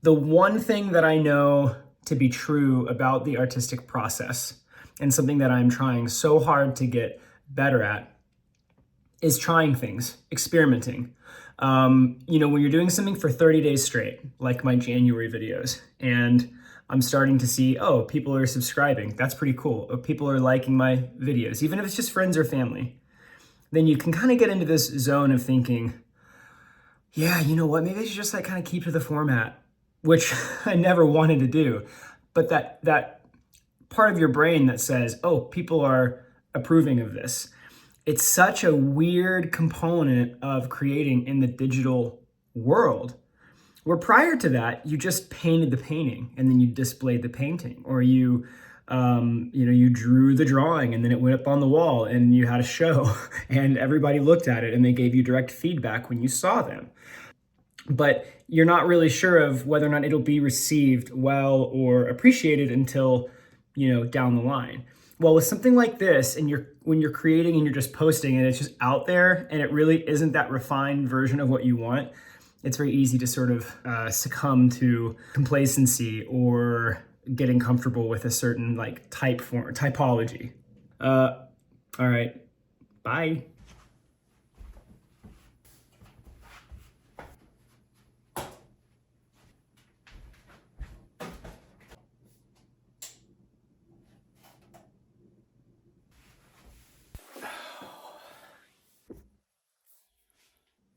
The one thing that I know to be true about the artistic process, and something that I'm trying so hard to get better at, is trying things, experimenting. When you're doing something for 30 days straight, like my January videos, and I'm starting to see, oh, people are subscribing. That's pretty cool. Or people are liking my videos, even if it's just friends or family. Then you can kind of get into this zone of thinking, yeah, you know what? Maybe I should just like kind of keep to the format, which I never wanted to do. But that part of your brain that says, oh, people are approving of this. It's such a weird component of creating in the digital world, where prior to that, you just painted the painting and then you displayed the painting, or you drew the drawing and then it went up on the wall and you had a show and everybody looked at it and they gave you direct feedback when you saw them. But you're not really sure of whether or not it'll be received well or appreciated until, down the line. Well, with something like this, and when you're creating and you're just posting and it's just out there and it really isn't that refined version of what you want, it's very easy to sort of succumb to complacency or getting comfortable with a certain like typology. All right, bye.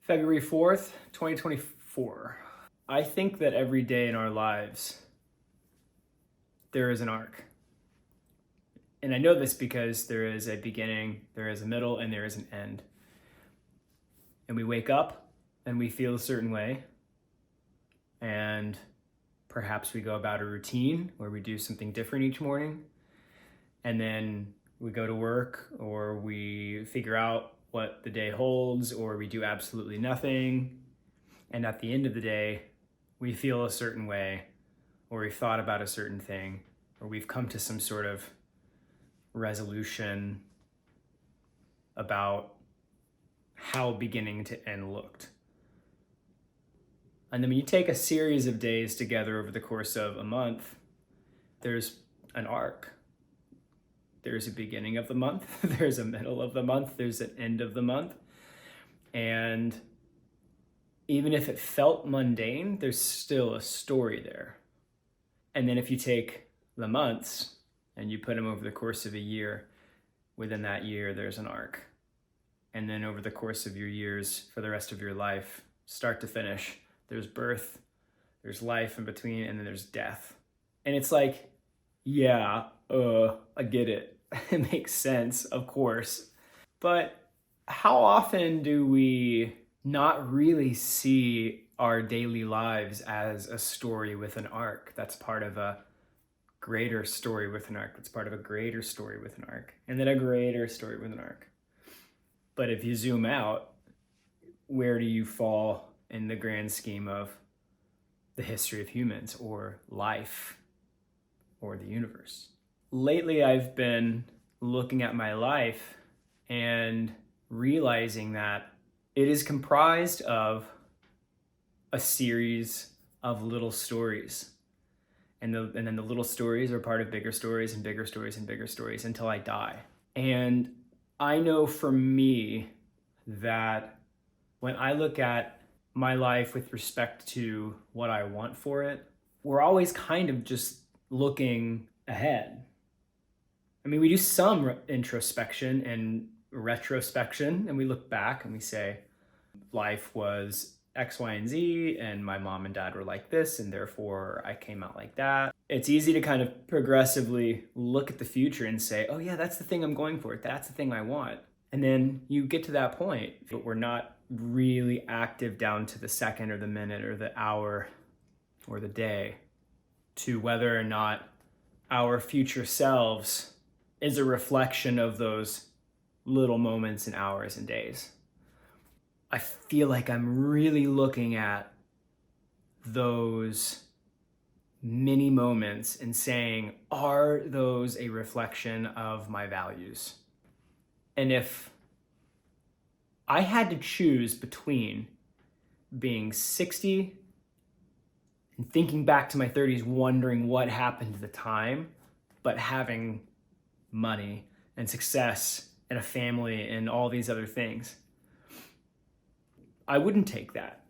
February 4th, 2024. I think that every day in our lives, there is an arc. And I know this because there is a beginning, there is a middle, and there is an end. And we wake up and we feel a certain way. And perhaps we go about a routine where we do something different each morning. And then we go to work, or we figure out what the day holds, or we do absolutely nothing. And at the end of the day, we feel a certain way, or we've thought about a certain thing, or we've come to some sort of resolution about how beginning to end looked. And then when you take a series of days together over the course of a month, there's an arc. There's a beginning of the month, there's a middle of the month, there's an end of the month. And even if it felt mundane, there's still a story there. And then if you take the months and you put them over the course of a year, within that year, there's an arc. And then over the course of your years, for the rest of your life, start to finish, there's birth, there's life in between, and then there's death. And it's like, yeah, I get it. It makes sense, of course. But how often do we not really see our daily lives as a story with an arc that's part of a greater story with an arc, that's part of a greater story with an arc, and then a greater story with an arc? But if you zoom out, where do you fall in the grand scheme of the history of humans or life or the universe? Lately, I've been looking at my life and realizing that it is comprised of a series of little stories. And then the little stories are part of bigger stories and bigger stories and bigger stories until I die. And I know for me that when I look at my life with respect to what I want for it, we're always kind of just looking ahead. I mean, we do some introspection and retrospection, and we look back and we say, life was X, Y, and Z, and my mom and dad were like this, and therefore I came out like that. It's easy to kind of progressively look at the future and say, oh yeah, that's the thing I'm going for. That's the thing I want. And then you get to that point, but we're not really active down to the second or the minute or the hour or the day to whether or not our future selves is a reflection of those little moments and hours and days. I feel like I'm really looking at those mini moments and saying, are those a reflection of my values? And if I had to choose between being 60, And thinking back to my 30s, wondering what happened to the time, but having money and success and a family and all these other things. I wouldn't take that.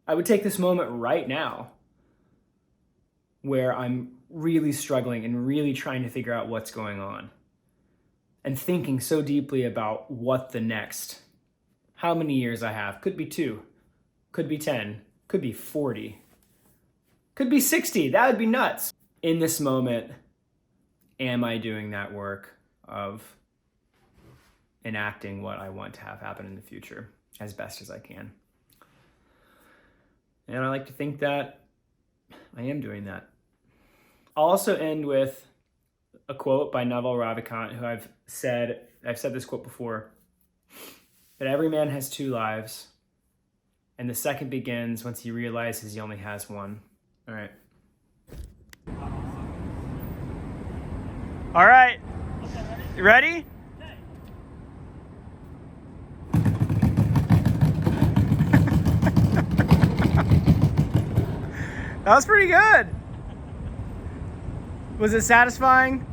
I would take this moment right now where I'm really struggling and really trying to figure out what's going on and thinking so deeply about what the next, how many years I have. Could be 2, could be 10, could be 40, could be 60. That would be nuts. In this moment, am I doing that work of enacting what I want to have happen in the future as best as I can? And I like to think that I am doing that. I'll also end with a quote by Naval Ravikant, who I've said this quote before, that every man has 2 lives, and the second begins once he realizes he only has one. All right. All right. You ready? That was pretty good. Was it satisfying?